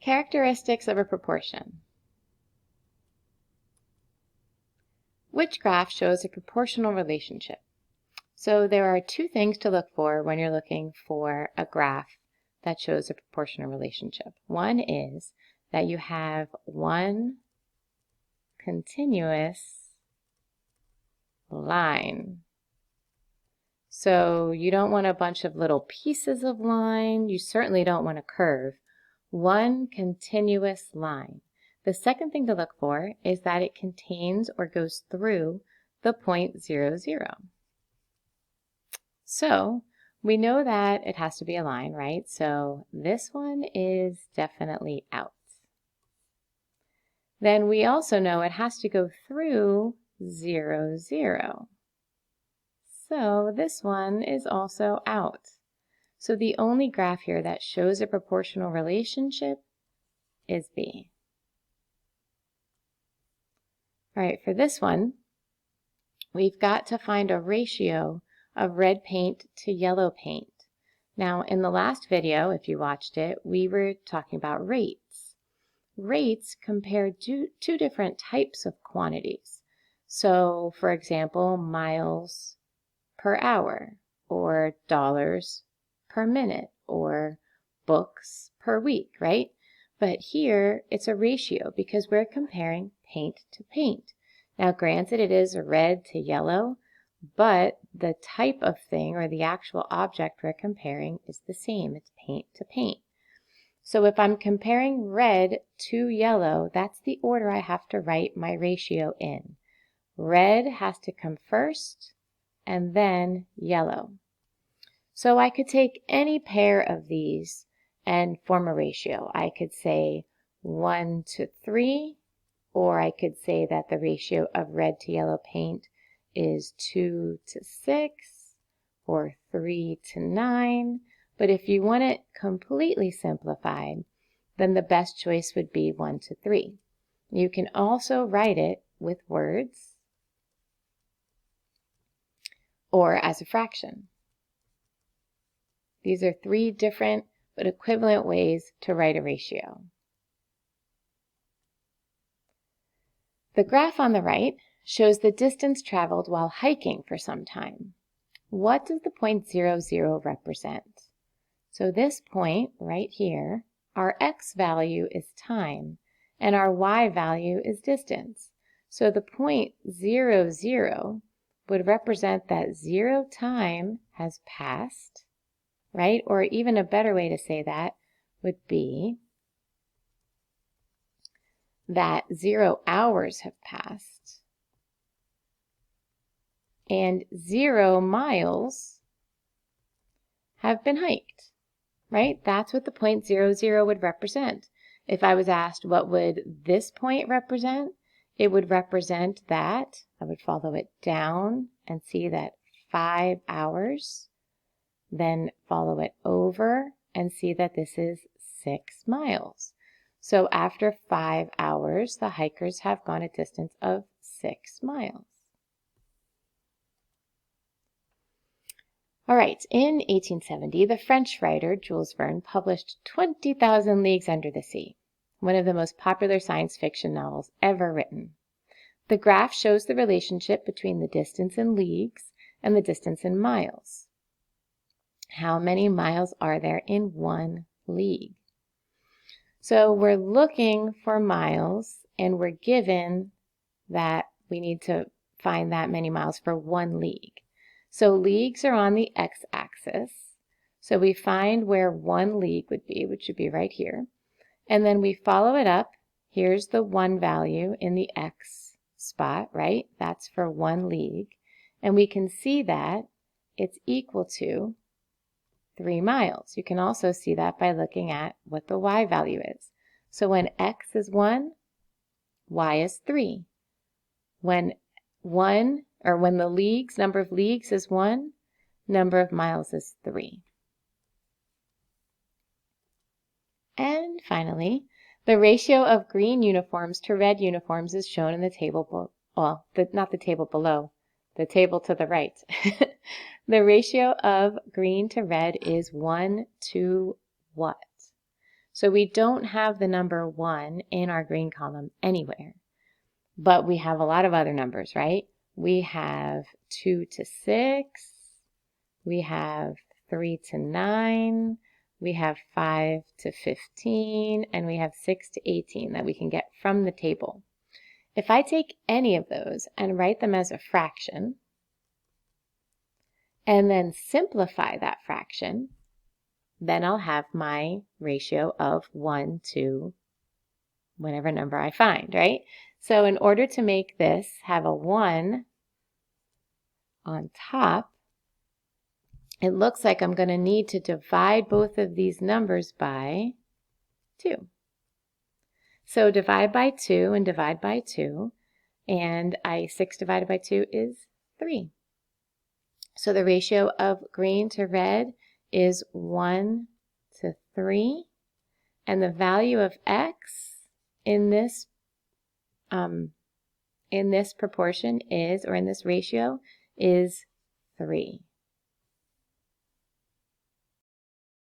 Characteristics of a proportion. Which graph shows a proportional relationship? So there are two things to look for when you're looking for a graph that shows a proportional relationship. One is that you have one continuous line. So you don't want a bunch of little pieces of line. You certainly don't want a curve. One continuous line. The second thing to look for is that it contains or goes through the point 0, 0. So we know that it has to be a line, right? So this one is definitely out. Then we also know it has to go through 0, 0. So this one is also out. So the only graph here that shows a proportional relationship is B. All right, for this one, we've got to find a ratio of red paint to yellow paint. Now, in the last video, if you watched it, we were talking about rates. Rates compare two different types of quantities. So, for example, miles per hour, or dollars per minute, or books per week, right? But here, it's a ratio because we're comparing paint to paint. Now, granted, it is red to yellow, but the type of thing or the actual object we're comparing is the same. It's paint to paint. So if I'm comparing red to yellow, that's the order I have to write my ratio in. Red has to come first, and then yellow. So I could take any pair of these and form a ratio. I could say 1 to 3, or I could say that the ratio of red to yellow paint is 2 to 6, or 3 to 9. But if you want it completely simplified, then the best choice would be 1 to 3. You can also write it with words or as a fraction. These are three different but equivalent ways to write a ratio. The graph on the right shows the distance traveled while hiking for some time. What does the point 0, 0 represent? So this point right here, our x value is time, and our y value is distance. So the point 0, 0 would represent that 0 time has passed, right? Or even a better way to say that would be that 0 hours have passed and 0 miles have been hiked, right? That's what the point 0, 0 would represent. If I was asked what would this point represent, it would represent that, I would follow it down and see that 5 hours, then follow it over and see that this is 6 miles. So after 5 hours, the hikers have gone a distance of 6 miles. All right, in 1870, the French writer Jules Verne published 20,000 Leagues Under the Sea, one of the most popular science fiction novels ever written. The graph shows the relationship between the distance in leagues and the distance in miles. How many miles are there in 1 league? So we're looking for miles, and we're given that we need to find that many miles for 1 league. So leagues are on the x-axis. So we find where 1 league would be, which would be right here. And then we follow it up. Here's the 1 value in the x spot, right? That's for 1 league. And we can see that it's equal to 3 miles. You can also see that by looking at what the y value is. So when x is 1, y is 3. When the leagues, number of leagues is 1, number of miles is 3. And finally, the ratio of green uniforms to red uniforms is shown in the table, not the table below, the table to the right. The ratio of green to red is 1 to what? So we don't have the number 1 in our green column anywhere. But we have a lot of other numbers, right? We have 2 to 6. We have 3 to 9. We have 5 to 15. And we have 6 to 18 that we can get from the table. If I take any of those and write them as a fraction, and then simplify that fraction, then I'll have my ratio of 1 to whatever number I find, right? So in order to make this have a 1 on top, it looks like I'm going to need to divide both of these numbers by 2. So divide by 2 and divide by 2, and 6 divided by 2 is 3. So the ratio of green to red is 1 to 3, and the value of x in this proportion is, or in this ratio, is 3.